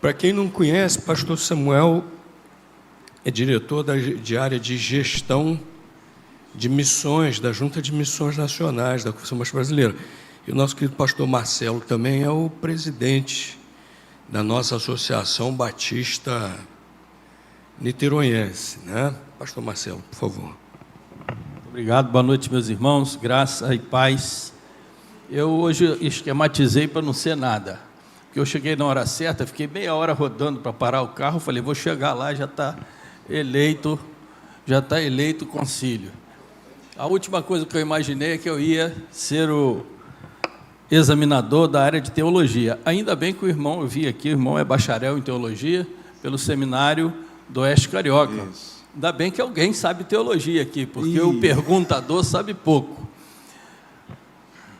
Para quem não conhece, pastor Samuel é diretor de área de gestão de missões, da Junta de Missões Nacionais da Confissão Batista Brasileira. E o nosso querido pastor Marcelo também é o presidente da nossa Associação Batista Niteroense, né? Pastor Marcelo, por favor. Obrigado, boa noite, meus irmãos, graça e paz. Eu hoje esquematizei para não ser nada, porque eu cheguei na hora certa, fiquei meia hora rodando para parar o carro, falei, vou chegar lá, já está eleito o concílio. A última coisa que eu imaginei é que eu ia ser o examinador da área de teologia. Ainda bem que o irmão, eu vi aqui, o irmão é bacharel em teologia pelo seminário do Oeste Carioca. Isso. Ainda bem que alguém sabe teologia aqui, porque o perguntador sabe pouco.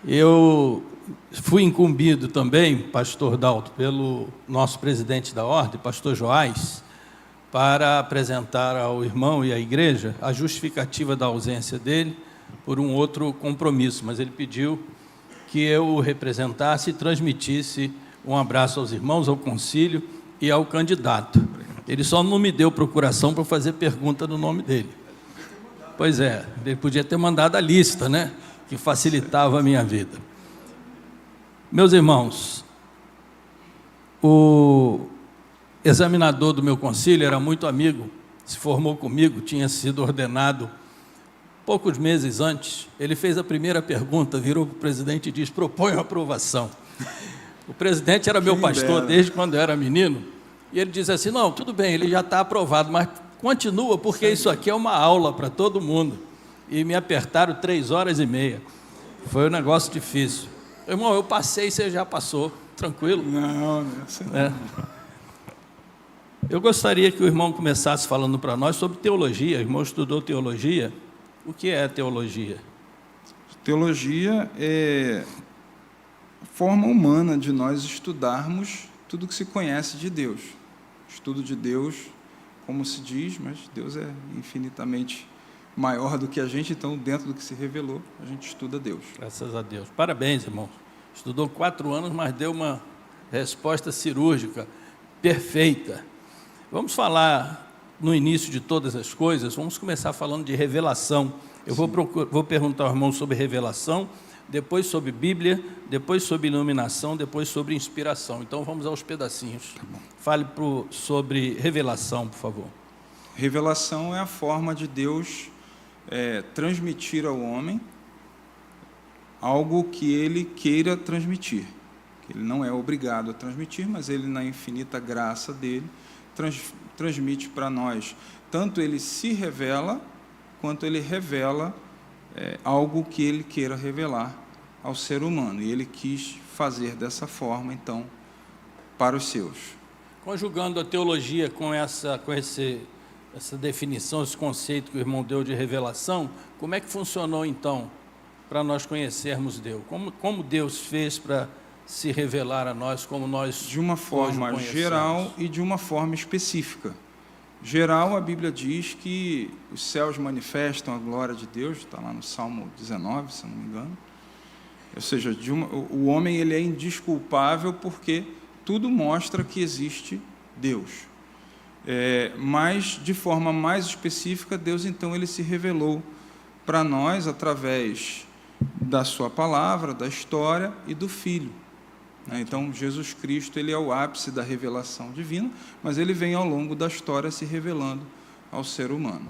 Eu fui incumbido também, pastor Dalto, pelo nosso presidente da ordem, pastor Joás, para apresentar ao irmão e à igreja a justificativa da ausência dele por um outro compromisso, mas ele pediu que eu o representasse e transmitisse um abraço aos irmãos, ao concílio e ao candidato. Ele só não me deu procuração para fazer pergunta no nome dele. Pois é, ele podia ter mandado a lista, né? Que facilitava a minha vida. Meus irmãos, o examinador do meu concílio era muito amigo, se formou comigo, tinha sido ordenado poucos meses antes. Ele fez a primeira pergunta, virou para o presidente e disse, proponho aprovação. O presidente era meu pastor desde quando eu era menino, e ele disse assim, não, tudo bem, ele já está aprovado, mas continua, porque isso aqui é uma aula para todo mundo. E me apertaram 3h30. Foi um negócio difícil. Irmão, eu passei, você já passou, tranquilo? Não, não é assim. É. Eu gostaria que o irmão começasse falando para nós sobre teologia. O irmão estudou teologia. O que é teologia? Teologia é a forma humana de nós estudarmos tudo que se conhece de Deus. Estudo de Deus, como se diz, mas Deus é infinitamente maior do que a gente, então, dentro do que se revelou, a gente estuda Deus. Graças a Deus. Parabéns, irmão. Estudou 4 anos, mas deu uma resposta cirúrgica perfeita. Vamos falar, no início de todas as coisas, vamos começar falando de revelação. Eu vou perguntar ao irmão sobre revelação, depois sobre Bíblia, depois sobre iluminação, depois sobre inspiração. Então, vamos aos pedacinhos. Tá bom. Fale sobre revelação, por favor. Revelação é a forma de Deus transmitir ao homem algo que ele queira transmitir. Ele não é obrigado a transmitir, mas ele, na infinita graça dele, transmite para nós. Tanto ele se revela, quanto ele revela algo que ele queira revelar ao ser humano. E ele quis fazer dessa forma, então, para os seus. Conjugando a teologia com essa definição, esse conceito que o irmão deu de revelação, como é que funcionou, então, para nós conhecermos Deus? Como Deus fez para se revelar a nós, como nós de uma forma geral e de uma forma específica. Geral, a Bíblia diz que os céus manifestam a glória de Deus, está lá no Salmo 19, se não me engano. Ou seja, o homem ele é indesculpável porque tudo mostra que existe Deus. Mas, de forma mais específica, Deus, então, ele se revelou para nós através da sua palavra, da história e do Filho. Então, Jesus Cristo ele é o ápice da revelação divina, mas ele vem ao longo da história se revelando ao ser humano.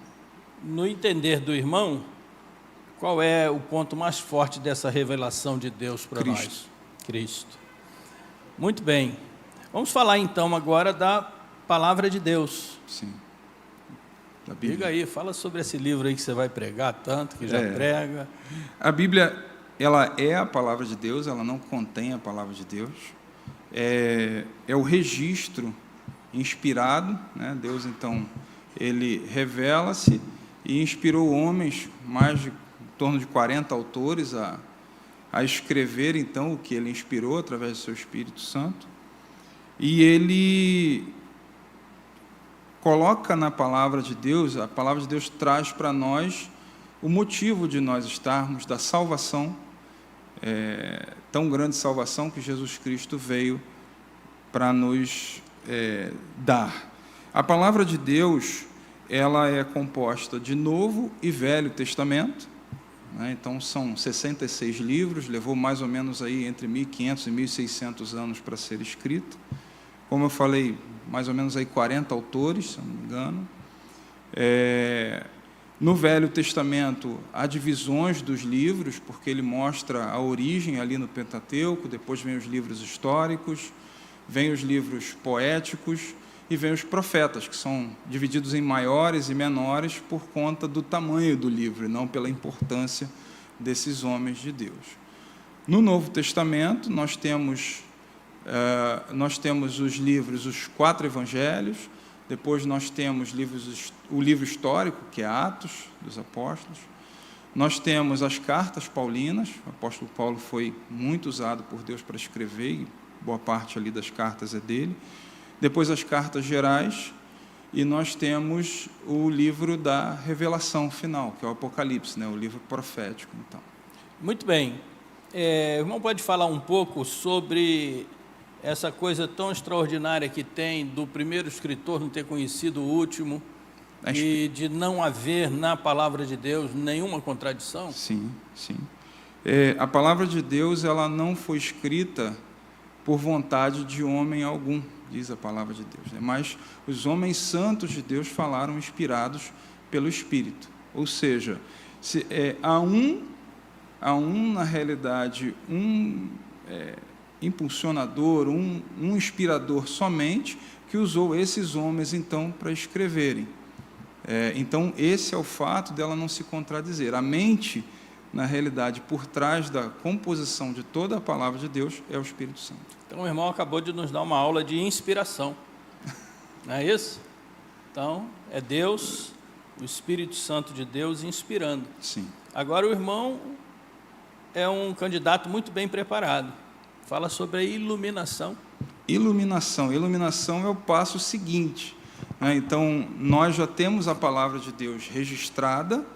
No entender do irmão, qual é o ponto mais forte dessa revelação de Deus para nós? Cristo. Muito bem. Vamos falar, então, agora da Palavra de Deus. Sim. Da Bíblia. Diga aí, fala sobre esse livro aí que você vai pregar tanto, que já prega. A Bíblia, ela é a Palavra de Deus, ela não contém a Palavra de Deus. É o registro inspirado, né? Deus, então, ele revela-se e inspirou homens, mais de em torno de 40 autores, a escrever, então, o que ele inspirou através do seu Espírito Santo. E ele coloca na Palavra de Deus, a Palavra de Deus traz para nós o motivo de nós estarmos, da salvação, tão grande salvação que Jesus Cristo veio para nos dar. A palavra de Deus, ela é composta de Novo e Velho Testamento, né? Então são 66 livros, levou mais ou menos aí entre 1.500 e 1.600 anos para ser escrito. Como eu falei, mais ou menos aí 40 autores, se eu não me engano. No Velho Testamento, há divisões dos livros, porque ele mostra a origem ali no Pentateuco, depois vem os livros históricos, vem os livros poéticos e vem os profetas, que são divididos em maiores e menores por conta do tamanho do livro, e não pela importância desses homens de Deus. No Novo Testamento, nós temos os livros, os 4 evangelhos, depois nós temos o livro histórico, que é Atos dos Apóstolos, nós temos as cartas paulinas, o apóstolo Paulo foi muito usado por Deus para escrever, e boa parte ali das cartas é dele, depois as cartas gerais, e nós temos o livro da revelação final, que é o Apocalipse, né, o livro profético. Então. Muito bem. O irmão pode falar um pouco sobre essa coisa tão extraordinária que tem do primeiro escritor não ter conhecido o último e de não haver na palavra de Deus nenhuma contradição? Sim, sim. A palavra de Deus, ela não foi escrita por vontade de homem algum, diz a palavra de Deus, né? Mas os homens santos de Deus falaram inspirados pelo Espírito. Ou seja, há na realidade, impulsionador, um inspirador somente, que usou esses homens, então, para escreverem. Então, esse é o fato dela não se contradizer. A mente, na realidade, por trás da composição de toda a palavra de Deus, é o Espírito Santo. Então, o irmão acabou de nos dar uma aula de inspiração. Não é isso? Então, é Deus, o Espírito Santo de Deus, inspirando. Sim. Agora, o irmão é um candidato muito bem preparado. Fala sobre a iluminação. Iluminação é o passo seguinte, né? Então, nós já temos a palavra de Deus registrada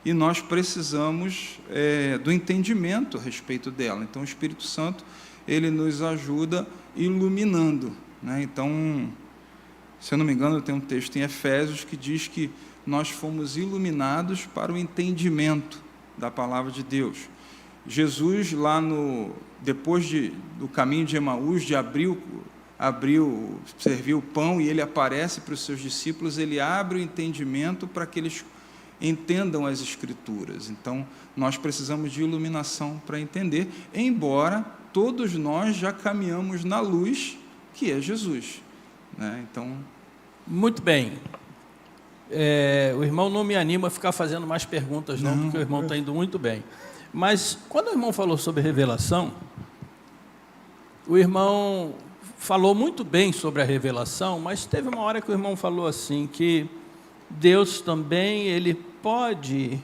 e nós precisamos do entendimento a respeito dela. Então, o Espírito Santo, ele nos ajuda iluminando, né? Então, se eu não me engano, tem um texto em Efésios que diz que nós fomos iluminados para o entendimento da palavra de Deus. Jesus, depois do caminho de Emaús, serviu o pão, e ele aparece para os seus discípulos, ele abre o entendimento para que eles entendam as Escrituras. Então, nós precisamos de iluminação para entender, embora todos nós já caminhamos na luz, que é Jesus, né? Então, muito bem. O irmão não me anima a ficar fazendo mais perguntas, não, porque o irmão está indo muito bem. Mas, quando o irmão falou sobre revelação, o irmão falou muito bem sobre a revelação, mas teve uma hora que o irmão falou assim, que Deus também, ele pode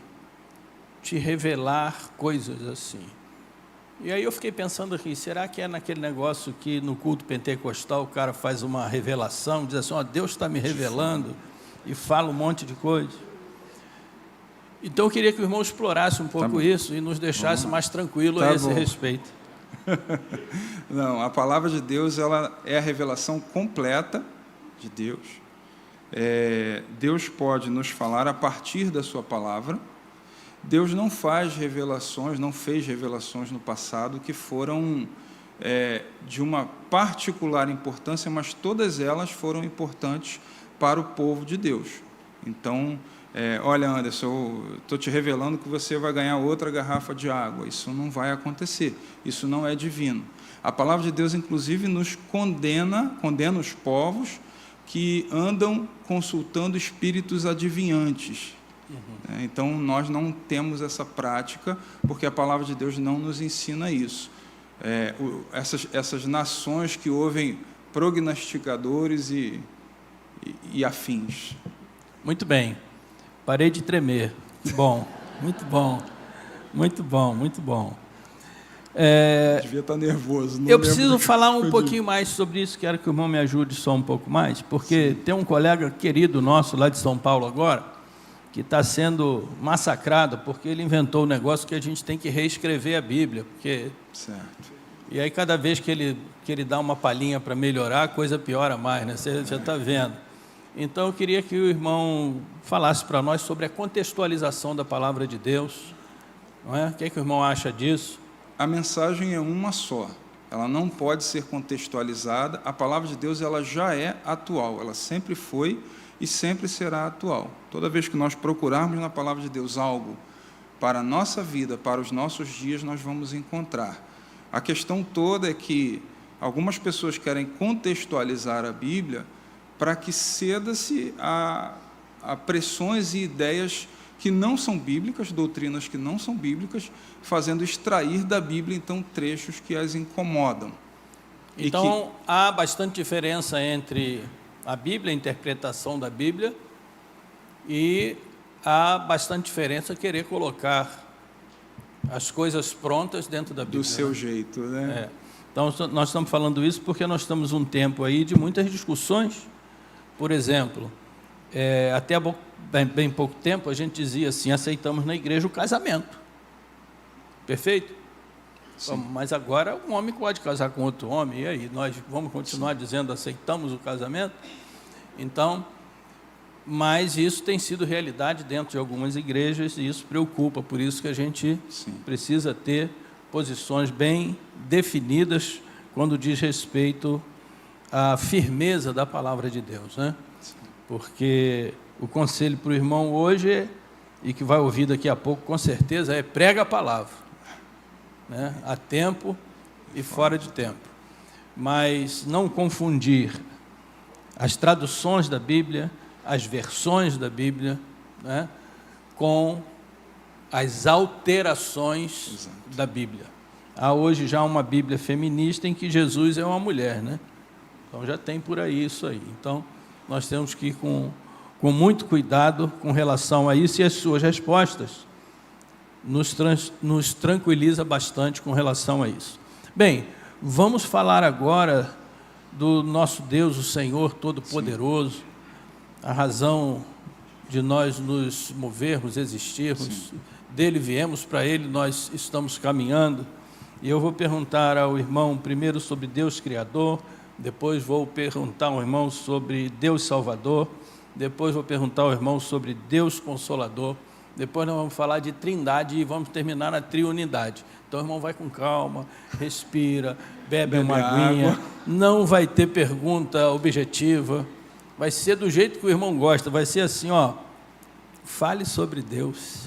te revelar coisas assim. E aí eu fiquei pensando aqui, será que é naquele negócio que no culto pentecostal o cara faz uma revelação, diz assim, Deus está me revelando, e fala um monte de coisa? Então eu queria que o irmão explorasse um pouco isso e nos deixasse mais tranquilo a esse respeito. Não, a palavra de Deus, ela é a revelação completa de Deus. Deus pode nos falar a partir da sua palavra. Deus não fez revelações no passado que foram de uma particular importância, mas todas elas foram importantes para o povo de Deus. Então, olha, Anderson, eu estou te revelando que você vai ganhar outra garrafa de água. Isso não vai acontecer, isso não é divino. A palavra de Deus, inclusive, nos condena os povos que andam consultando espíritos adivinhantes. Então, nós não temos essa prática, porque a palavra de Deus não nos ensina isso. Essas nações que ouvem prognosticadores e afins. Muito bem. Parei de tremer. Bom, muito bom. Muito bom, muito bom. Devia estar nervoso. Eu preciso falar um pouquinho mais sobre isso, quero que o irmão me ajude só um pouco mais, porque tem um colega querido nosso lá de São Paulo agora, que está sendo massacrado, porque ele inventou um negócio que a gente tem que reescrever a Bíblia, porque certo. E aí, cada vez que ele dá uma palhinha para melhorar, a coisa piora mais, né? Você já está vendo. Então, eu queria que o irmão falasse para nós sobre a contextualização da palavra de Deus. Não é? O que o irmão acha disso? A mensagem é uma só. Ela não pode ser contextualizada. A palavra de Deus ela já é atual. Ela sempre foi e sempre será atual. Toda vez que nós procurarmos na palavra de Deus algo para a nossa vida, para os nossos dias, nós vamos encontrar. A questão toda é que algumas pessoas querem contextualizar a Bíblia para que ceda-se a pressões e ideias que não são bíblicas, doutrinas que não são bíblicas, fazendo extrair da Bíblia, então, trechos que as incomodam. Então, há bastante diferença entre a Bíblia, a interpretação da Bíblia, e há bastante diferença querer colocar as coisas prontas dentro da Bíblia. Do seu jeito, né? Então, nós estamos falando isso porque nós estamos um tempo aí de muitas discussões. Por exemplo, até bem pouco tempo a gente dizia assim, aceitamos na igreja o casamento. Perfeito? Sim. Mas agora um homem pode casar com outro homem, e aí? Nós vamos continuar dizendo aceitamos o casamento? Então, mas isso tem sido realidade dentro de algumas igrejas e isso preocupa, por isso que a gente precisa ter posições bem definidas quando diz respeito à firmeza da palavra de Deus, né? Porque o conselho para o irmão hoje, e que vai ouvir daqui a pouco com certeza, é prega a palavra, né? A tempo e fora de tempo. Mas não confundir as traduções da Bíblia, as versões da Bíblia, né, com as alterações da Bíblia. Há hoje já uma Bíblia feminista em que Jesus é uma mulher, né? Então já tem por aí isso aí. Então nós temos que ir com muito cuidado com relação a isso, e as suas respostas nos tranquiliza bastante com relação a isso. Bem, vamos falar agora do nosso Deus, o Senhor Todo-Poderoso, a razão de nós nos movermos, existirmos, dele viemos, para ele nós estamos caminhando. E eu vou perguntar ao irmão primeiro sobre Deus Criador, depois vou perguntar ao irmão sobre Deus Salvador, depois vou perguntar ao irmão sobre Deus Consolador, depois nós vamos falar de Trindade e vamos terminar na Triunidade. Então o irmão vai com calma, respira, bebe uma aguinha, não vai ter pergunta objetiva, vai ser do jeito que o irmão gosta, vai ser assim, ó, fale sobre Deus.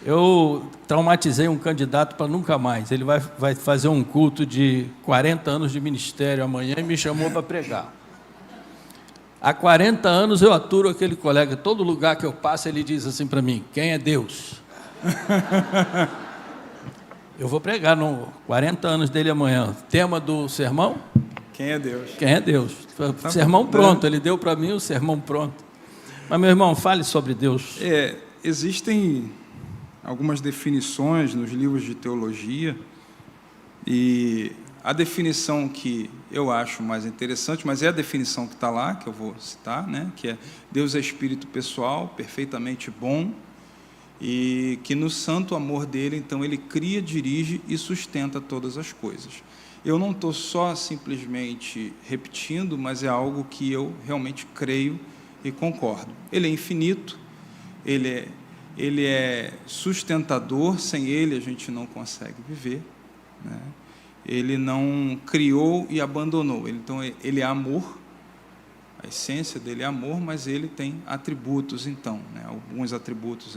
Eu traumatizei um candidato para nunca mais. Ele vai fazer um culto de 40 anos de ministério amanhã e me chamou para pregar. Há 40 anos eu aturo aquele colega. Todo lugar que eu passo ele diz assim para mim, quem é Deus? Eu vou pregar no 40 anos dele amanhã. Tema do sermão? Quem é Deus? Quem é Deus? Sermão pronto. Ele deu para mim o sermão pronto. Mas, meu irmão, fale sobre Deus. Existem algumas definições nos livros de teologia, e a definição que eu acho mais interessante, mas é a definição que está lá, que eu vou citar, né? Que é Deus é espírito pessoal, perfeitamente bom, e que no santo amor dele, então, ele cria, dirige e sustenta todas as coisas. Eu não estou só simplesmente repetindo, mas é algo que eu realmente creio e concordo. Ele é infinito, ele é sustentador, sem ele a gente não consegue viver, né? Ele não criou e abandonou, então ele é amor, a essência dele é amor, mas ele tem atributos, então, né? Alguns atributos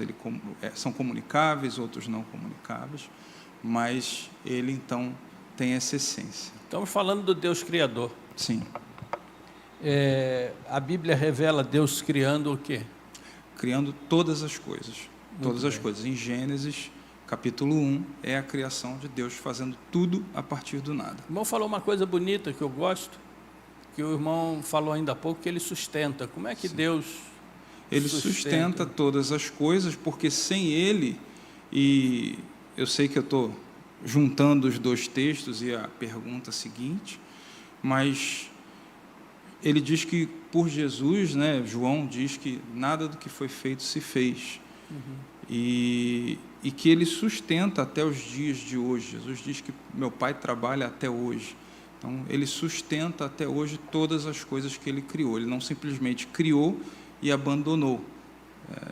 são comunicáveis, outros não comunicáveis, mas ele então tem essa essência. Estamos falando do Deus Criador. Sim. A Bíblia revela Deus criando o quê? Criando todas as coisas. Todas as coisas. Em Gênesis, capítulo 1, é a criação de Deus fazendo tudo a partir do nada. O irmão falou uma coisa bonita que eu gosto, que o irmão falou ainda há pouco, que ele sustenta. Como é que Deus Ele sustenta todas as coisas, porque sem ele, e eu sei que eu estou juntando os dois textos e a pergunta seguinte, mas ele diz que por Jesus, né, João diz que nada do que foi feito se fez. e que Ele sustenta até os dias de hoje. Jesus diz que meu Pai trabalha até hoje. Então, Ele sustenta até hoje todas as coisas que Ele criou. Ele não simplesmente criou e abandonou.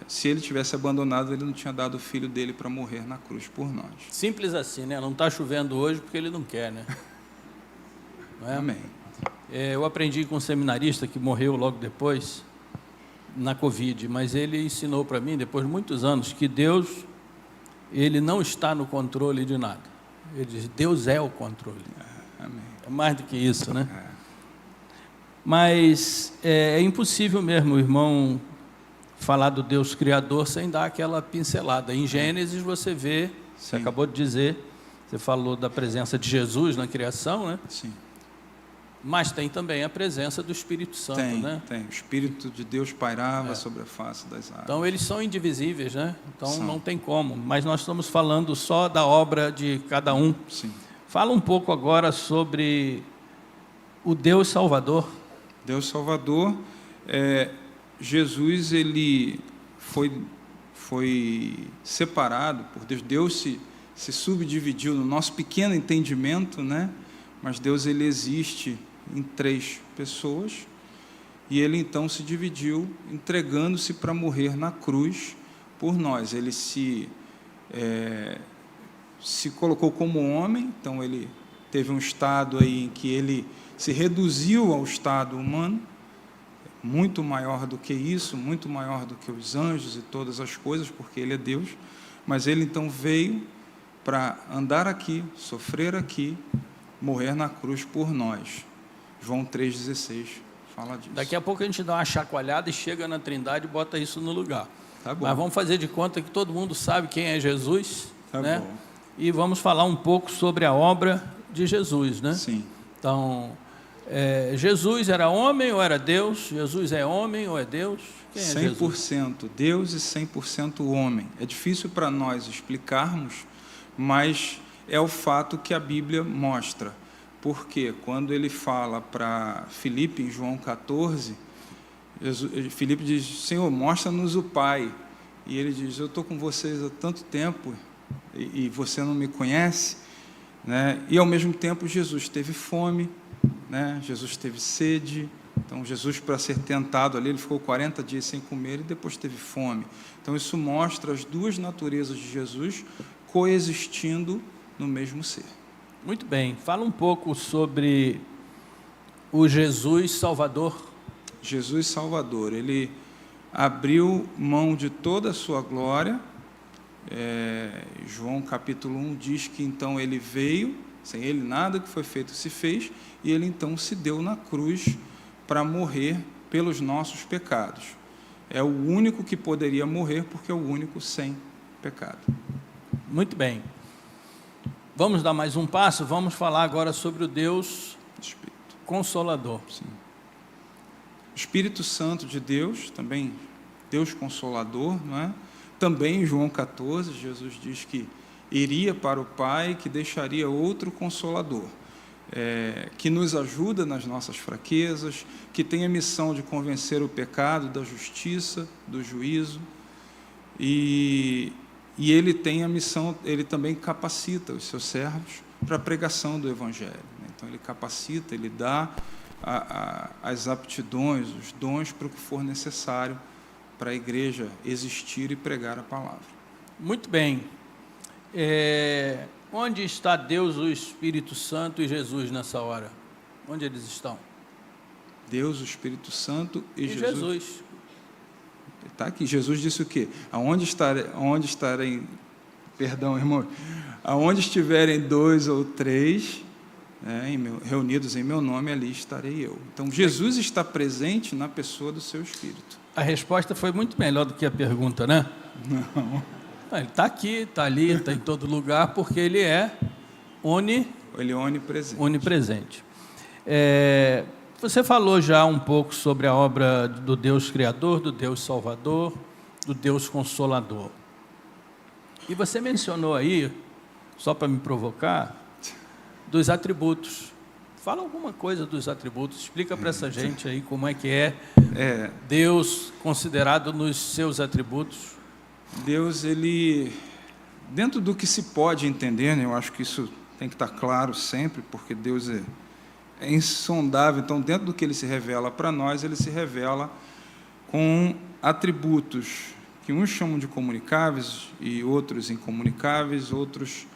Se Ele tivesse abandonado, Ele não tinha dado o Filho dele para morrer na cruz por nós. Simples assim, né? Não está chovendo hoje porque Ele não quer, né? Não é? Amém. Eu aprendi com um seminarista que morreu logo depois, na Covid, mas ele ensinou para mim, depois de muitos anos, que Deus, Ele não está no controle de nada. Ele diz, Deus é o controle. Amém. É mais do que isso, né? Mas é impossível mesmo o irmão falar do Deus Criador sem dar aquela pincelada. Em Gênesis você vê, você acabou de dizer, você falou da presença de Jesus na criação, né? Sim. Mas tem também a presença do Espírito Santo, né? Tem. O Espírito de Deus pairava sobre a face das águas. Então eles são indivisíveis, né? Então São. não tem como. Mas nós estamos falando só da obra de cada um. Sim. Fala um pouco agora sobre o Deus Salvador. Deus Salvador, Jesus, ele foi separado por Deus. Deus se subdividiu no nosso pequeno entendimento, né? Mas Deus, ele existe em 3 pessoas, e ele então se dividiu, entregando-se para morrer na cruz por nós. Ele se colocou como homem, então ele teve um estado aí em que ele se reduziu ao estado humano, muito maior do que isso, muito maior do que os anjos e todas as coisas, porque ele é Deus, mas ele então veio para andar aqui, sofrer aqui, morrer na cruz por nós. João 3,16 fala disso. Daqui a pouco a gente dá uma chacoalhada e chega na Trindade e bota isso no lugar. Tá bom. Mas vamos fazer de conta que todo mundo sabe quem é Jesus, Tá né? bom. E vamos falar um pouco sobre a obra de Jesus, né? Sim. Então, Jesus era homem ou era Deus? Jesus é homem ou é Deus? Quem é 100% Jesus? Deus e 100% homem. É difícil para nós explicarmos, mas é o fato que a Bíblia mostra. Porque quando ele fala para Filipe, em João 14, Filipe diz, Senhor, mostra-nos o Pai. E ele diz, eu estou com vocês há tanto tempo e você não me conhece, né? E ao mesmo tempo Jesus teve fome, né? Jesus teve sede. Então Jesus, para ser tentado ali, ele ficou 40 dias sem comer e depois teve fome. Então isso mostra as 2 naturezas de Jesus coexistindo no mesmo ser. Muito bem. Fala um pouco sobre o Jesus Salvador. Jesus Salvador, ele abriu mão de toda a sua glória. João capítulo 1 diz que então ele veio, sem ele nada que foi feito se fez, e ele então se deu na cruz para morrer pelos nossos pecados. É o único que poderia morrer, porque é o único sem pecado. Muito bem. Vamos dar mais um passo, vamos falar agora sobre o Deus Espírito. Consolador. Sim. O Espírito Santo de Deus, também Deus Consolador, não é? Também em João 14, Jesus diz que iria para o Pai, que deixaria outro Consolador, que nos ajuda nas nossas fraquezas, que tem a missão de convencer o pecado da justiça, do juízo, e ele tem a missão, ele também capacita os seus servos para a pregação do Evangelho. Então, ele capacita, ele dá as aptidões, os dons para o que for necessário para a igreja existir e pregar a palavra. Muito bem. Onde está Deus, o Espírito Santo e Jesus nessa hora? Onde eles estão? Deus, o Espírito Santo e Jesus. Está aqui. Jesus disse o quê? Aonde estarem, perdão, irmão, aonde estiverem 2 ou 3, reunidos em meu nome, ali estarei eu. Então, Jesus está presente na pessoa do seu Espírito. A resposta foi muito melhor do que a pergunta, né? Não. Ele está aqui, está ali, está em todo lugar, porque ele é Ele é onipresente. onipresente. Você falou já um pouco sobre a obra do Deus Criador, do Deus Salvador, do Deus Consolador. E você mencionou aí, só para me provocar, dos atributos. Fala alguma coisa dos atributos, explica para essa gente aí como é que é Deus considerado nos seus atributos. Deus, ele, dentro do que se pode entender, né, eu acho que isso tem que estar claro sempre, porque Deus é insondável, então, dentro do que ele se revela para nós, ele se revela com atributos que uns chamam de comunicáveis e outros incomunicáveis, outros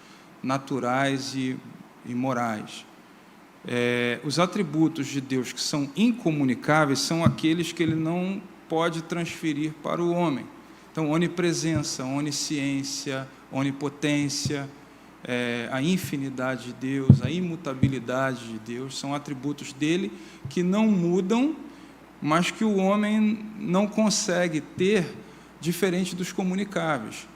naturais e morais. Os atributos de Deus que são incomunicáveis são aqueles que ele não pode transferir para o homem. Então, onipresença, onisciência, onipotência, a infinidade de Deus, a imutabilidade de Deus, são atributos dele que não mudam, mas que o homem não consegue ter diferente dos comunicáveis,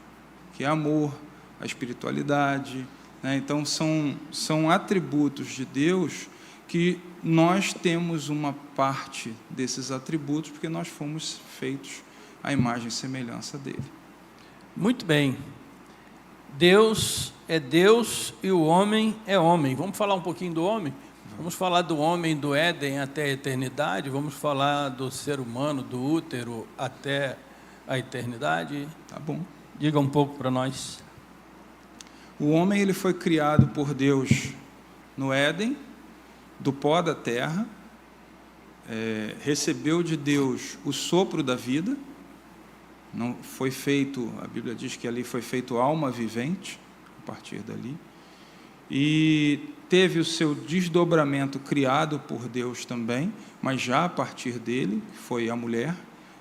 que é amor, a espiritualidade, né? Então, são atributos de Deus que nós temos uma parte desses atributos, porque nós fomos feitos à imagem e semelhança dele. Muito bem. Deus é Deus e o homem é homem. Vamos falar um pouquinho do homem? Vamos falar do homem do Éden até a eternidade? Vamos falar do ser humano, do útero até a eternidade? Tá bom. Diga um pouco para nós. O homem, ele foi criado por Deus no Éden, do pó da terra, recebeu de Deus o sopro da vida, não foi feito, a Bíblia diz que ali foi feito alma vivente, a partir dali, e teve o seu desdobramento criado por Deus também, mas já a partir dele, foi a mulher.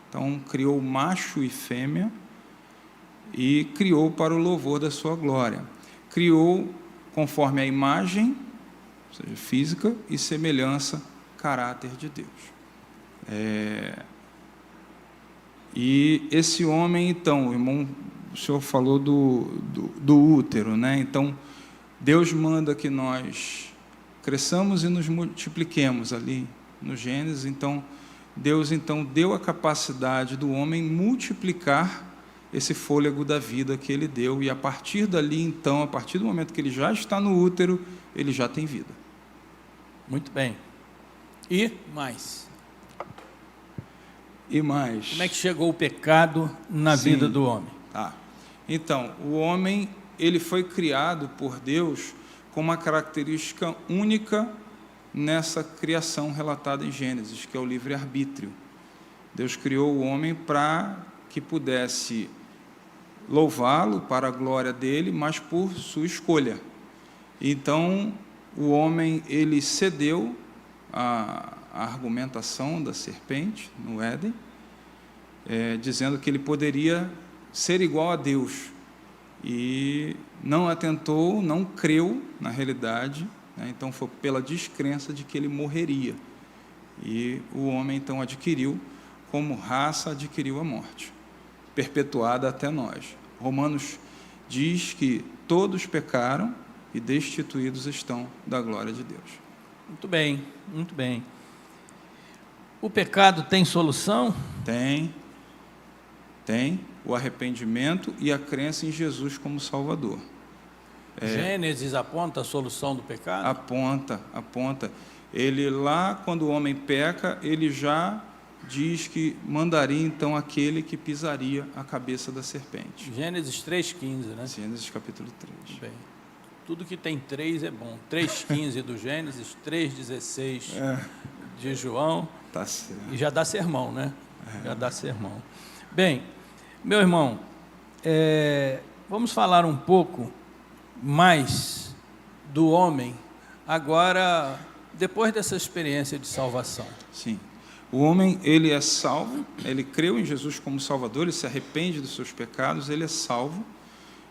Então, criou macho e fêmea, e criou para o louvor da sua glória. Criou conforme a imagem, ou seja, física, e semelhança, caráter de Deus. E esse homem, então, irmão, o senhor falou do útero, né? Então, Deus manda que nós cresçamos e nos multipliquemos ali no Gênesis. Então, Deus deu a capacidade do homem multiplicar esse fôlego da vida que ele deu, e a partir dali, então, a partir do momento que ele já está no útero, ele já tem vida. Muito bem. E mais? E mais? Como é que chegou o pecado na vida do homem? Tá. Então, o homem, ele foi criado por Deus com uma característica única nessa criação relatada em Gênesis, que é o livre-arbítrio. Deus criou o homem para que pudesse louvá-lo para a glória dele, mas por sua escolha. Então, o homem, ele cedeu à argumentação da serpente no Éden, dizendo que ele poderia ser igual a Deus, e não atentou, não creu na realidade, né? Então foi pela descrença de que ele morreria, e o homem então adquiriu, como raça, adquiriu a morte, perpetuada até nós. Romanos diz que todos pecaram e destituídos estão da glória de Deus. Muito bem, muito bem. O pecado tem solução? Tem o arrependimento e a crença em Jesus como Salvador. Gênesis aponta a solução do pecado? Aponta. Ele lá, quando o homem peca, ele já diz que mandaria então aquele que pisaria a cabeça da serpente. Gênesis 3,15, né? Gênesis capítulo 3. Bem, tudo que tem 3 é bom. 3,15 do Gênesis, 3,16 de João. Tá certo. E já dá sermão, né? Já dá sermão. Bem, meu irmão, vamos falar um pouco mais do homem agora, depois dessa experiência de salvação. Sim. O homem, ele é salvo, ele creu em Jesus como Salvador, ele se arrepende dos seus pecados, ele é salvo,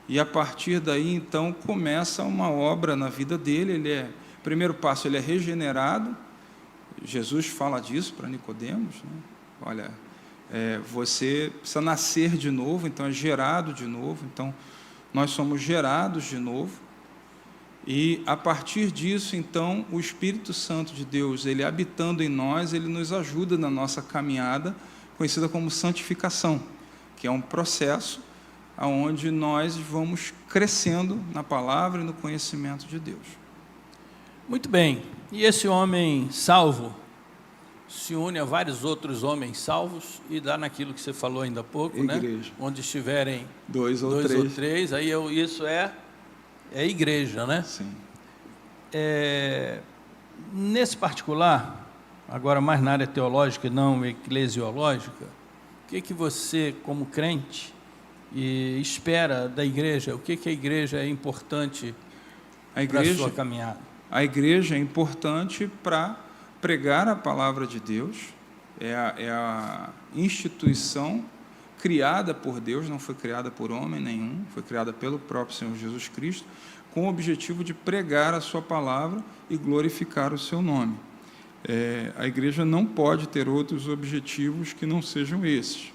e a partir daí, então, começa uma obra na vida dele. Primeiro passo, ele é regenerado. Jesus fala disso para Nicodemos, né? Olha, você precisa nascer de novo, então é gerado de novo, então nós somos gerados de novo, e a partir disso, então, o Espírito Santo de Deus, ele habitando em nós, ele nos ajuda na nossa caminhada, conhecida como santificação, que é um processo onde nós vamos crescendo na palavra e no conhecimento de Deus. Muito bem. E esse homem salvo, se une a vários outros homens salvos e dá naquilo que você falou ainda há pouco, né? Igreja. Onde estiverem Dois ou dois três. ou três, aí isso é igreja, né? Sim. Nesse particular, agora mais na área teológica e não eclesiológica, o que você, como crente, espera da igreja? O que a igreja é importante para a sua caminhada? A igreja é importante para pregar a palavra de Deus, é a instituição criada por Deus, não foi criada por homem nenhum, foi criada pelo próprio Senhor Jesus Cristo, com o objetivo de pregar a sua palavra e glorificar o seu nome. A igreja não pode ter outros objetivos que não sejam esses.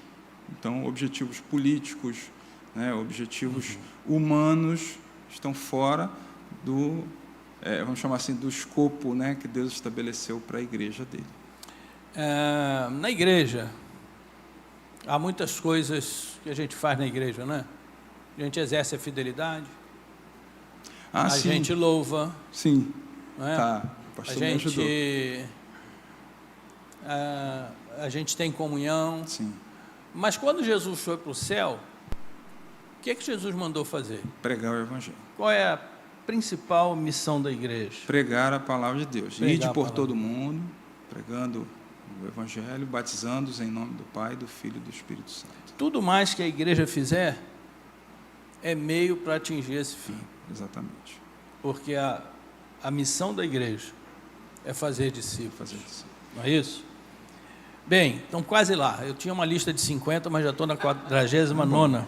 Então, objetivos políticos, né, objetivos humanos estão fora do, vamos chamar assim, do escopo, né, que Deus estabeleceu para a igreja dele. Na igreja, há muitas coisas que a gente faz na igreja, né? A gente exerce a fidelidade, a Sim. gente louva, Sim. não é? Tá. O pastor me ajudou. A gente tem comunhão. Sim. Mas quando Jesus foi para o céu, o que Jesus mandou fazer? Pregar o evangelho. Qual é a principal missão da igreja? Pregar a palavra de Deus. Pregar Ide a por palavra. todo mundo, pregando o evangelho, batizando-os em nome do Pai, do Filho e do Espírito Santo. Tudo mais que a igreja fizer é meio para atingir esse fim. Exatamente. Porque a missão da igreja é fazer discípulos. Fazer isso. Não é isso? Bem, então quase lá. Eu tinha uma lista de 50, mas já estou na 49ª.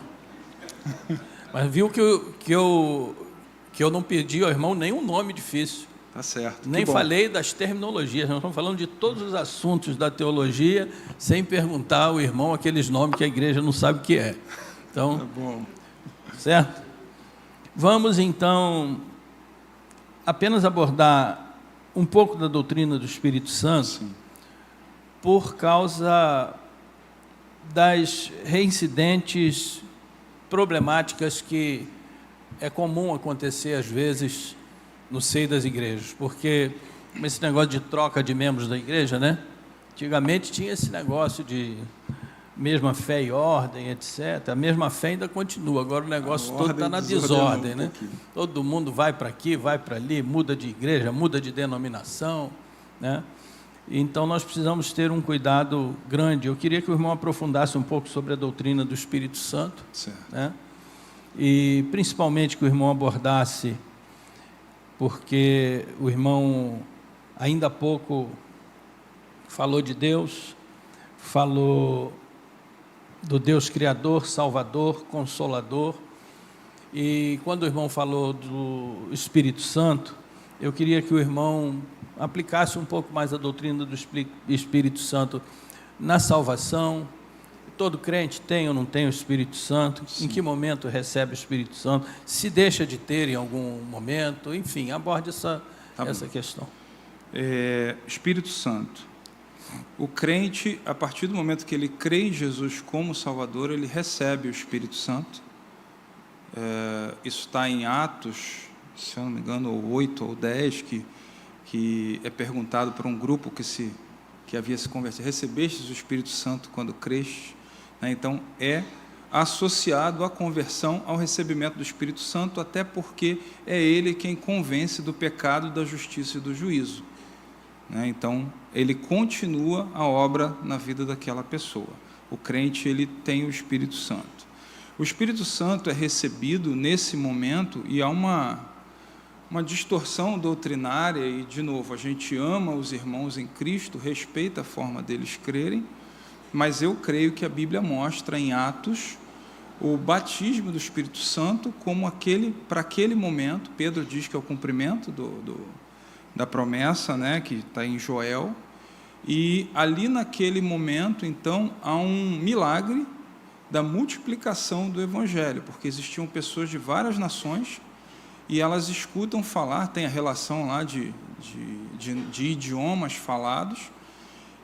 Mas viu que eu não pedi ao irmão nenhum nome difícil. Tá certo. Nem Que bom. falei das terminologias. Nós estamos falando de todos os assuntos da teologia, sem perguntar ao irmão aqueles nomes que a igreja não sabe o que é. Então, Tá bom. certo? Vamos, então, apenas abordar um pouco da doutrina do Espírito Santo, Sim. por causa das reincidentes problemáticas que é comum acontecer, às vezes, no seio das igrejas. Porque esse negócio de troca de membros da igreja, né? Antigamente tinha esse negócio de mesma fé e ordem, etc. A mesma fé ainda continua, agora o negócio todo está na desordem, né? Todo mundo vai para aqui, vai para ali, muda de igreja, muda de denominação, né? Então nós precisamos ter um cuidado grande. Eu queria que o irmão aprofundasse um pouco sobre a doutrina do Espírito Santo, Certo. né? E principalmente que o irmão abordasse, porque o irmão ainda há pouco falou de Deus, falou do Deus Criador, Salvador, Consolador, e quando o irmão falou do Espírito Santo, eu queria que o irmão aplicasse um pouco mais a doutrina do Espírito Santo na salvação. Todo crente tem ou não tem o Espírito Santo? Sim. Em que momento recebe o Espírito Santo? Se deixa de ter em algum momento? Enfim, aborde essa questão. Espírito Santo. O crente, a partir do momento que ele crê em Jesus como Salvador, ele recebe o Espírito Santo. Isso está em Atos, se eu não me engano, ou 8 ou 10, que é perguntado por um grupo que havia se convertido: recebestes o Espírito Santo quando creste? Então, é associado à conversão, ao recebimento do Espírito Santo, até porque é ele quem convence do pecado, da justiça e do juízo. Então, ele continua a obra na vida daquela pessoa. O crente, ele tem o Espírito Santo. O Espírito Santo é recebido nesse momento, e há uma distorção doutrinária, e, de novo, a gente ama os irmãos em Cristo, respeita a forma deles crerem, mas eu creio que a Bíblia mostra em Atos o batismo do Espírito Santo como para aquele momento. Pedro diz que é o cumprimento da promessa, né, que está em Joel, e ali naquele momento, então, há um milagre da multiplicação do Evangelho, porque existiam pessoas de várias nações, e elas escutam falar, tem a relação lá de idiomas falados,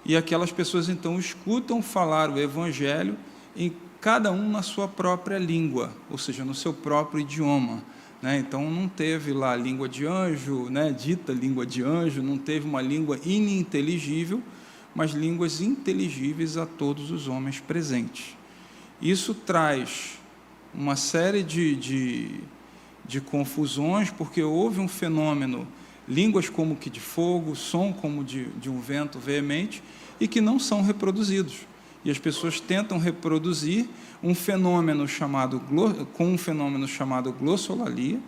e aquelas pessoas, então, escutam falar o Evangelho, em cada um na sua própria língua, ou seja, no seu próprio idioma. Então, não teve lá língua de anjo, dita língua de anjo, não teve uma língua ininteligível, mas línguas inteligíveis a todos os homens presentes. Isso traz uma série de confusões, porque houve um fenômeno, línguas como que de fogo, som como de um vento veemente, e que não são reproduzidos. E as pessoas tentam reproduzir um fenômeno chamado glossolalia,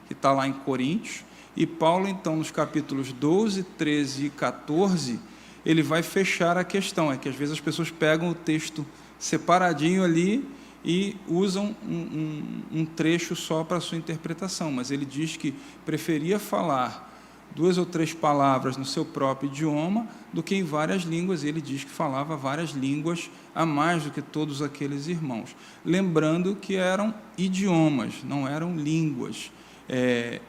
que está lá em Coríntios, e Paulo, então, nos capítulos 12, 13 e 14, ele vai fechar a questão. É que, às vezes, as pessoas pegam o texto separadinho ali e usam um trecho só para a sua interpretação, mas ele diz que preferia falar 2 ou 3 palavras no seu próprio idioma do que em várias línguas. Ele diz que falava várias línguas a mais do que todos aqueles irmãos. Lembrando que eram idiomas, não eram línguas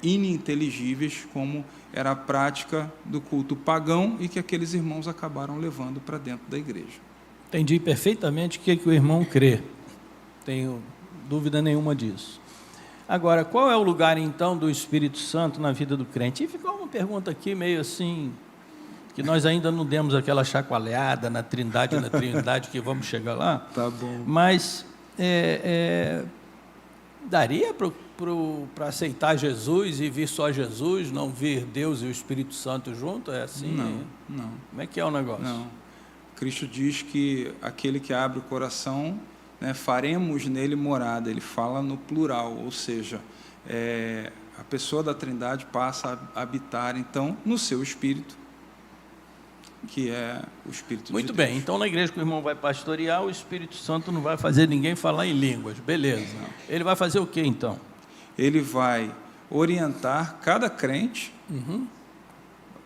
ininteligíveis, como era a prática do culto pagão e que aqueles irmãos acabaram levando para dentro da igreja. Entendi perfeitamente o que o irmão crê. Tenho dúvida nenhuma disso. Agora, qual é o lugar, então, do Espírito Santo na vida do crente? E ficou uma pergunta aqui meio assim, que nós ainda não demos aquela chacoalhada na Trindade, que vamos chegar lá. Tá bom. Mas daria para aceitar Jesus e vir só Jesus, não vir Deus e o Espírito Santo junto? É assim? Não. Como é que é o negócio? Não. Cristo diz que aquele que abre o coração, faremos nele morada. Ele fala no plural, ou seja, a pessoa da Trindade passa a habitar, então, no seu espírito, que é o Espírito de Deus. Muito bem, então na igreja que o irmão vai pastorear, o Espírito Santo não vai fazer ninguém falar em línguas, beleza. Não. Ele vai fazer o que então? Ele vai orientar cada crente,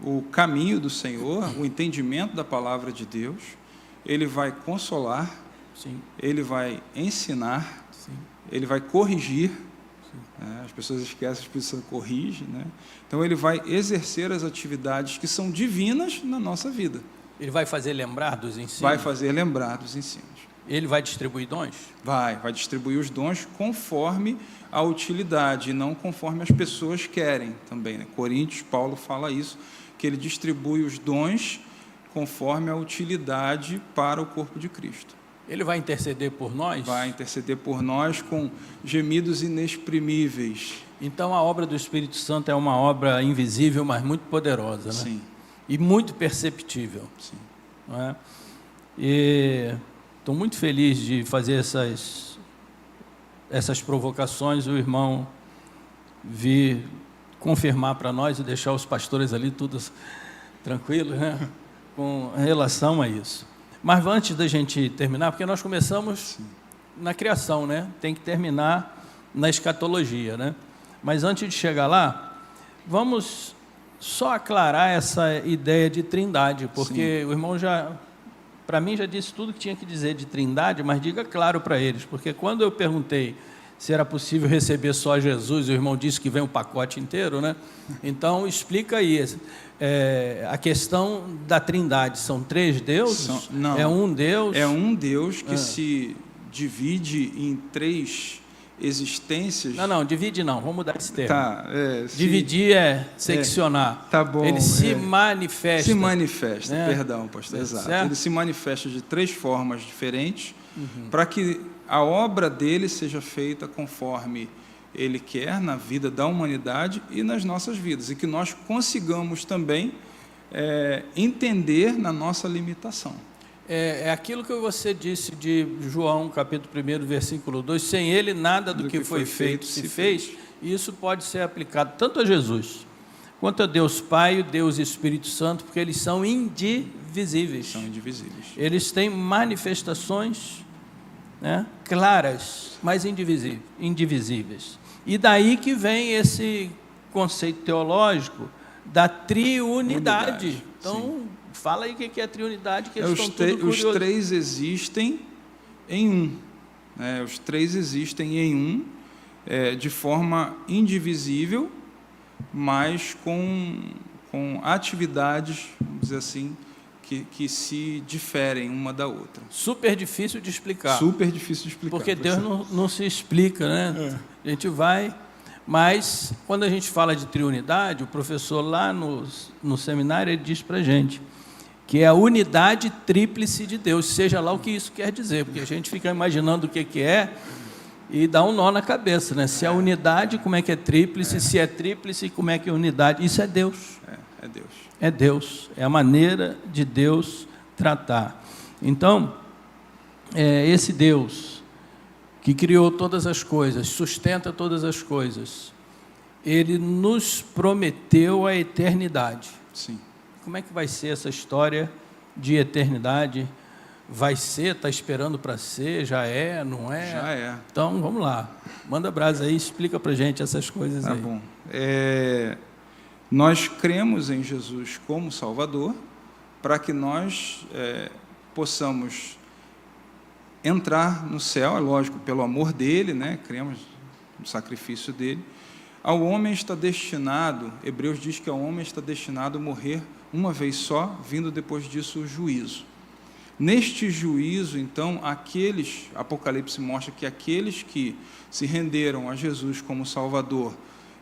o caminho do Senhor, o entendimento da palavra de Deus. Ele vai consolar, Sim. ele vai ensinar, Sim. ele vai corrigir. As pessoas esquecem que o Espírito Santo corrige, Então ele vai exercer as atividades que são divinas na nossa vida. Ele vai fazer lembrar dos ensinos? Vai fazer lembrar dos ensinos. Ele vai distribuir dons? Vai distribuir os dons conforme a utilidade, e não conforme as pessoas querem também. Coríntios, Paulo fala isso, que ele distribui os dons conforme a utilidade para o corpo de Cristo. Ele vai interceder por nós? Vai interceder por nós com gemidos inexprimíveis. Então a obra do Espírito Santo é uma obra invisível, mas muito poderosa, né? Sim. E muito perceptível. Sim. Não é? E estou muito feliz de fazer essas provocações, o irmão vir confirmar para nós e deixar os pastores ali todos tranquilos, com relação a isso. Mas antes da gente terminar, porque nós começamos na criação, tem que terminar na escatologia, Mas antes de chegar lá, vamos só aclarar essa ideia de trindade, porque o irmão para mim, já disse tudo que tinha que dizer de trindade, mas diga claro para eles, porque quando eu perguntei se era possível receber só Jesus, o irmão disse que vem o pacote inteiro, Então, explica aí, a questão da trindade, são 3 deuses? Não. É um Deus? É um Deus que se divide em 3 existências. Não, divide não, vamos mudar esse termo. Dividir é seccionar. Tá bom. Ele se manifesta. Se manifesta, perdão, pastor, exato. Certo? Ele se manifesta de 3 formas diferentes, para que a obra dele seja feita conforme ele quer na vida da humanidade e nas nossas vidas, e que nós consigamos também entender na nossa limitação. É aquilo que você disse de João, capítulo 1, versículo 2, sem ele nada do que foi feito se fez, e isso pode ser aplicado tanto a Jesus, quanto a Deus Pai, Deus e Espírito Santo, porque eles são indivisíveis. São indivisíveis. Eles têm manifestações claras, mas indivisíveis. E daí que vem esse conceito teológico da triunidade. Então, fala aí o que é a triunidade, que eles estão tudo curiosos. Os 3 existem em um. Os 3 existem em um, de forma indivisível, mas com atividades, vamos dizer assim, que se diferem uma da outra. Super difícil de explicar. Super difícil de explicar. Porque Deus não se explica, A gente vai... Mas, quando a gente fala de triunidade, o professor lá no seminário, ele diz para a gente que é a unidade tríplice de Deus, seja lá o que isso quer dizer, porque a gente fica imaginando o que é e dá um nó na cabeça, né? Se é unidade, como é que é tríplice? Se é tríplice, como é que é unidade? Isso é Deus. É Deus. É Deus, é a maneira de Deus tratar. Então, esse Deus que criou todas as coisas, sustenta todas as coisas, Ele nos prometeu a eternidade. Sim. Como é que vai ser essa história de eternidade? Vai ser, está esperando para ser, já é, não é? Já é. Então, vamos lá. Manda brasa aí, explica para a gente essas coisas aí. Tá bom. Nós cremos em Jesus como Salvador, para que nós possamos entrar no céu, é lógico, pelo amor dele, né? Cremos no sacrifício dele. Ao homem está destinado, Hebreus diz que ao homem está destinado a morrer uma vez só, vindo depois disso o juízo. Neste juízo, então, Apocalipse mostra que aqueles que se renderam a Jesus como Salvador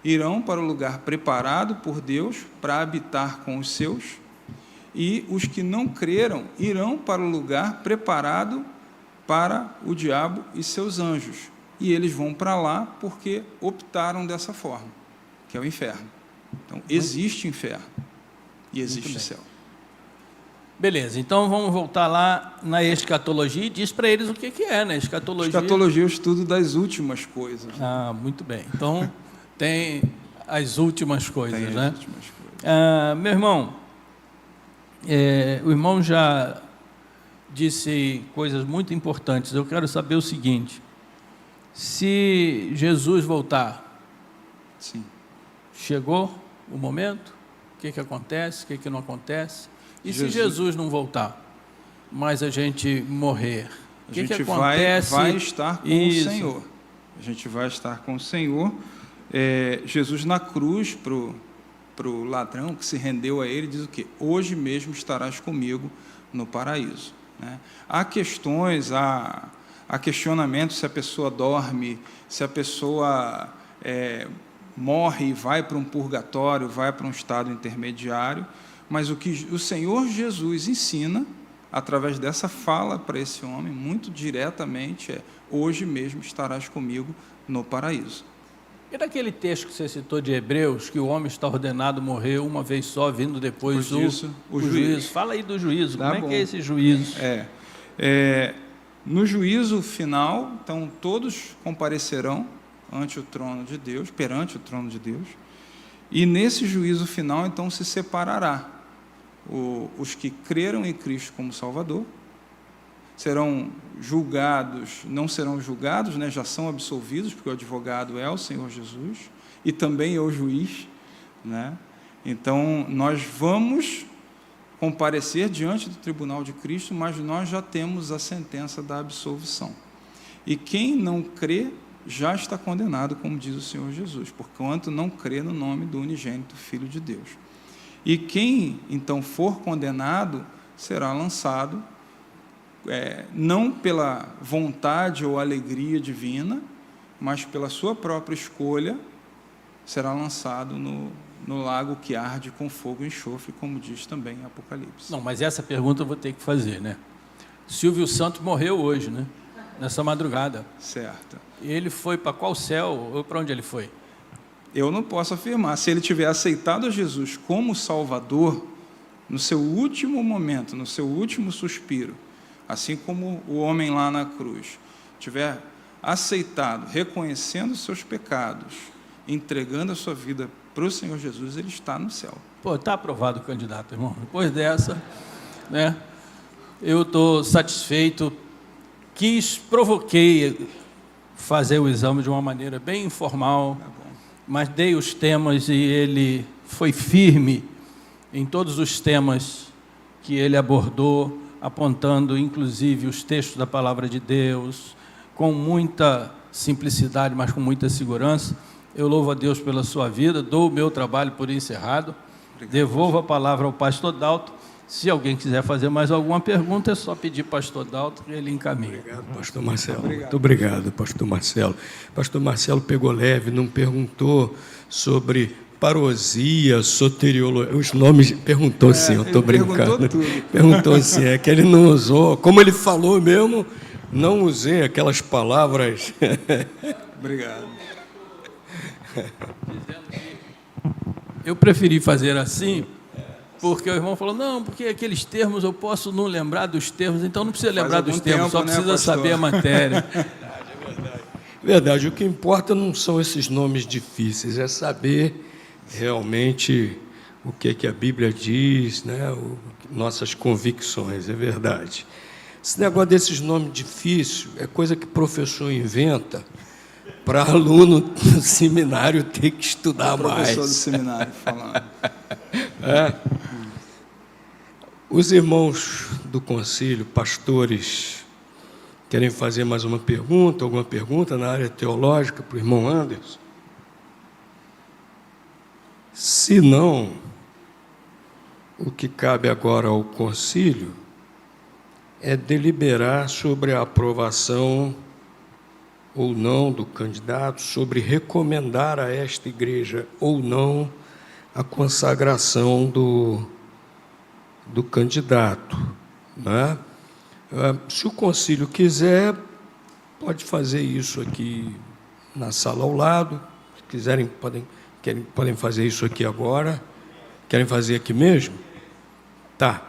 irão para o lugar preparado por Deus para habitar com os seus, e os que não creram irão para o lugar preparado para o diabo e seus anjos. E eles vão para lá porque optaram dessa forma, que é o inferno. Então, existe inferno e existe céu. Beleza, então vamos voltar lá na escatologia e diz para eles o que é, né? Escatologia é o estudo das últimas coisas. Ah, muito bem. Então, tem as últimas coisas, Tem as né? últimas coisas. Meu irmão, o irmão já disse coisas muito importantes. Eu quero saber o seguinte: se Jesus voltar, Sim. chegou o momento? O que acontece? O que não acontece? E se Jesus não voltar, mas a gente morrer? O que acontece? Vai estar com o Senhor. A gente vai estar com o Senhor. Jesus na cruz, para o ladrão que se rendeu a ele, diz o quê? Hoje mesmo estarás comigo no paraíso. Né? Há questões, há questionamentos se a pessoa dorme, se a pessoa morre e vai para um purgatório, vai para um estado intermediário, mas o que o Senhor Jesus ensina, através dessa fala para esse homem, muito diretamente, hoje mesmo estarás comigo no paraíso. E daquele texto que você citou de Hebreus, que o homem está ordenado a morrer uma vez só, vindo depois o juízo. Fala aí do juízo, como é que é esse juízo? No juízo final, então, todos comparecerão ante o trono de Deus, perante o trono de Deus, e nesse juízo final, então, se separará os que creram em Cristo como Salvador, serão julgados, não serão julgados, né, já são absolvidos, porque o advogado é o Senhor Jesus, e também é o juiz, né? Então, nós vamos comparecer diante do tribunal de Cristo, mas nós já temos a sentença da absolvição. E quem não crê já está condenado, como diz o Senhor Jesus, porquanto não crê no nome do unigênito Filho de Deus. E quem, então, for condenado, será lançado, não pela vontade ou alegria divina, mas pela sua própria escolha, será lançado no lago que arde com fogo e enxofre, como diz também em Apocalipse. Não, mas essa pergunta eu vou ter que fazer, né? Silvio Santos morreu hoje, né? Nessa madrugada. Certo. E ele foi para qual céu? Ou para onde ele foi? Eu não posso afirmar. Se ele tiver aceitado a Jesus como Salvador, no seu último momento, no seu último suspiro, assim como o homem lá na cruz, tiver aceitado, reconhecendo os seus pecados, entregando a sua vida para o Senhor Jesus, ele está no céu. Pô, está aprovado o candidato, irmão. Depois dessa, né, eu estou satisfeito. Provoquei fazer o exame de uma maneira bem informal, mas dei os temas e ele foi firme em todos os temas que ele abordou, apontando inclusive os textos da Palavra de Deus, com muita simplicidade, mas com muita segurança. Eu louvo a Deus pela sua vida, dou o meu trabalho por encerrado. Obrigado. Devolvo a palavra ao pastor Dalto. Se alguém quiser fazer mais alguma pergunta, é só pedir para o pastor Dalto que ele encaminha. Obrigado, pastor Marcelo. Muito obrigado, pastor Marcelo. Pastor Marcelo pegou leve, não perguntou sobre parousia, soteriologia, os nomes, perguntou sim, eu estou brincando. Perguntou sim, é que ele não usou, como ele falou mesmo, não usei aquelas palavras. Obrigado. Eu preferi fazer assim, porque o irmão falou, não, porque aqueles termos eu posso não lembrar dos termos, então não precisa lembrar dos termos, só precisa saber a matéria. Verdade, o que importa não são esses nomes difíceis, é saber realmente o que a Bíblia diz, né? Nossas convicções, é verdade. Esse negócio desses nomes difíceis é coisa que o professor inventa para aluno do seminário ter que estudar mais. Professor do seminário falando. Os irmãos do concílio, pastores, querem fazer mais uma pergunta, alguma pergunta na área teológica para o irmão Anderson? Se não, o que cabe agora ao concílio é deliberar sobre a aprovação ou não do candidato, sobre recomendar a esta igreja ou não a consagração do candidato, né? Se o concílio quiser, pode fazer isso aqui na sala ao lado. Se quiserem, podem fazer isso aqui agora. Querem fazer aqui mesmo? Tá.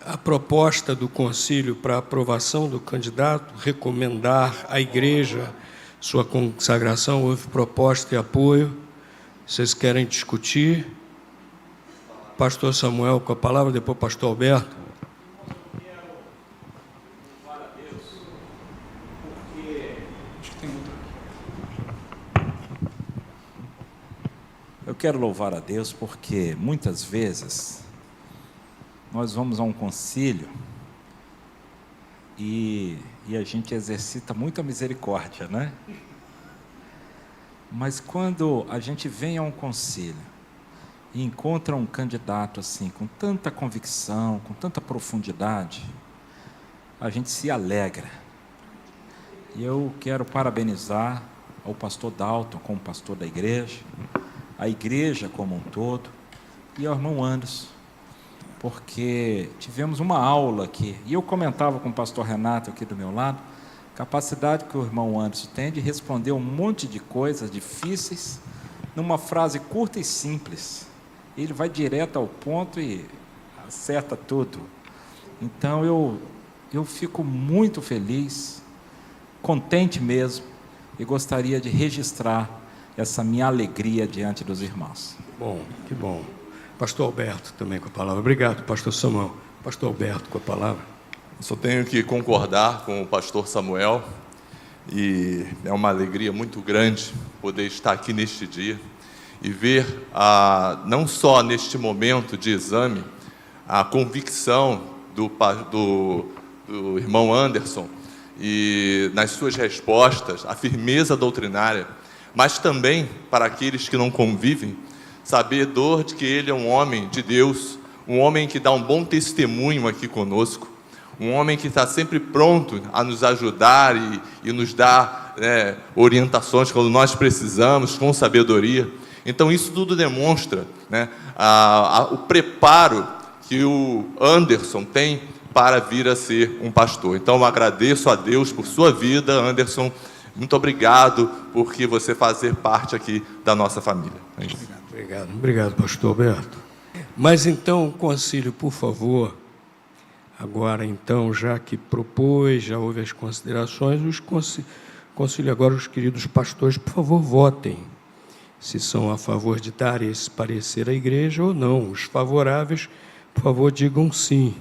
A proposta do concílio para aprovação do candidato, recomendar à igreja sua consagração, houve proposta e apoio. Vocês querem discutir? Pastor Samuel com a palavra, depois pastor Alberto. Eu quero louvar a Deus porque muitas vezes nós vamos a um concílio e a gente exercita muita misericórdia, né? Mas quando a gente vem a um concílio e encontra um candidato assim, com tanta convicção, com tanta profundidade, a gente se alegra. E eu quero parabenizar ao pastor Dalton, como pastor da igreja, a igreja como um todo, e ao irmão Anderson, porque tivemos uma aula aqui, e eu comentava com o pastor Renato aqui do meu lado, a capacidade que o irmão Anderson tem de responder um monte de coisas difíceis, numa frase curta e simples. Ele vai direto ao ponto e acerta tudo. Então eu fico muito feliz, contente mesmo, e gostaria de registrar essa minha alegria diante dos irmãos. Bom, que bom. Pastor Alberto também com a palavra. Obrigado, pastor Samuel. Pastor Alberto com a palavra. Eu só tenho que concordar com o pastor Samuel, e é uma alegria muito grande poder estar aqui neste dia e ver, não só neste momento de exame, a convicção do irmão Anderson e nas suas respostas, a firmeza doutrinária, mas também para aqueles que não convivem, sabedor de que ele é um homem de Deus, um homem que dá um bom testemunho aqui conosco, um homem que está sempre pronto a nos ajudar e nos dar orientações quando nós precisamos, com sabedoria. Então isso tudo demonstra, né, o preparo que o Anderson tem para vir a ser um pastor. Então eu agradeço a Deus por sua vida, Anderson. Muito obrigado porque você fazer parte aqui da nossa família. É isso. Obrigado, pastor Alberto. Mas então, concílio, por favor, agora então, já que propôs, já houve as considerações, concílio agora, os queridos pastores, por favor, votem se são a favor de dar esse parecer à igreja ou não. Os favoráveis, por favor, digam sim.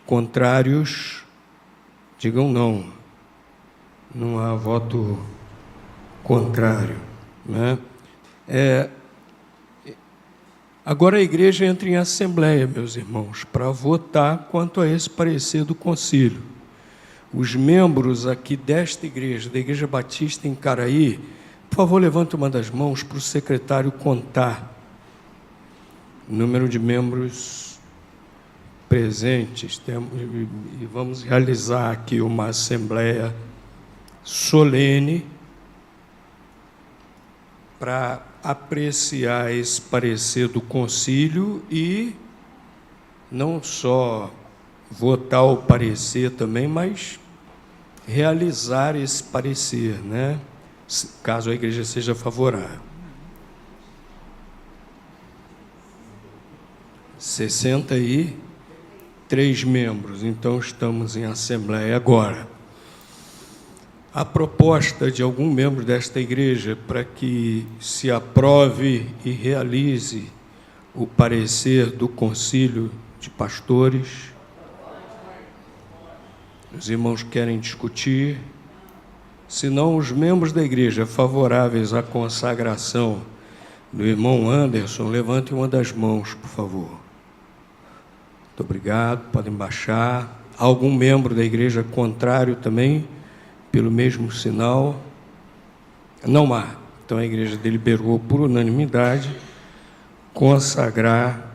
Contrários, digam não. Não há voto contrário, né? Agora a igreja entra em assembleia, meus irmãos, para votar quanto a esse parecer do concílio. Os membros aqui desta igreja, da Igreja Batista em Caraí, por favor, levante uma das mãos para o secretário contar o número de membros presentes. E vamos realizar aqui uma assembleia solene para apreciar esse parecer do concílio e não só votar o parecer também, mas realizar esse parecer, né? Caso a igreja seja favorável. 63 membros, então estamos em assembleia agora. A proposta de algum membro desta igreja para que se aprove e realize o parecer do Concílio de Pastores. Os irmãos querem discutir. Se não, os membros da igreja favoráveis à consagração do irmão Anderson, levantem uma das mãos, por favor. Muito obrigado, podem baixar. Algum membro da igreja contrário também, pelo mesmo sinal? Não há. Então a igreja deliberou por unanimidade consagrar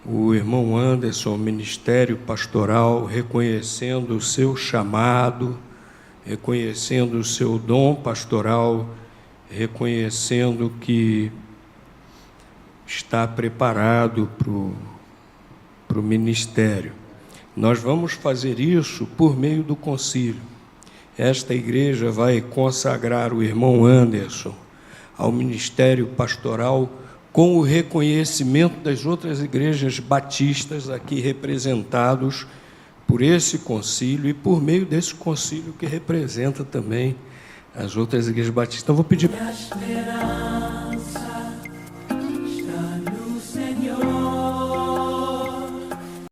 o irmão Anderson ao ministério pastoral, reconhecendo o seu chamado, reconhecendo o seu dom pastoral, reconhecendo que está preparado para o ministério. Nós vamos fazer isso por meio do concílio. Esta igreja vai consagrar o irmão Anderson ao ministério pastoral com o reconhecimento das outras igrejas batistas aqui representados por esse concílio e por meio desse concílio que representa também as outras igrejas batistas. Então, vou pedir...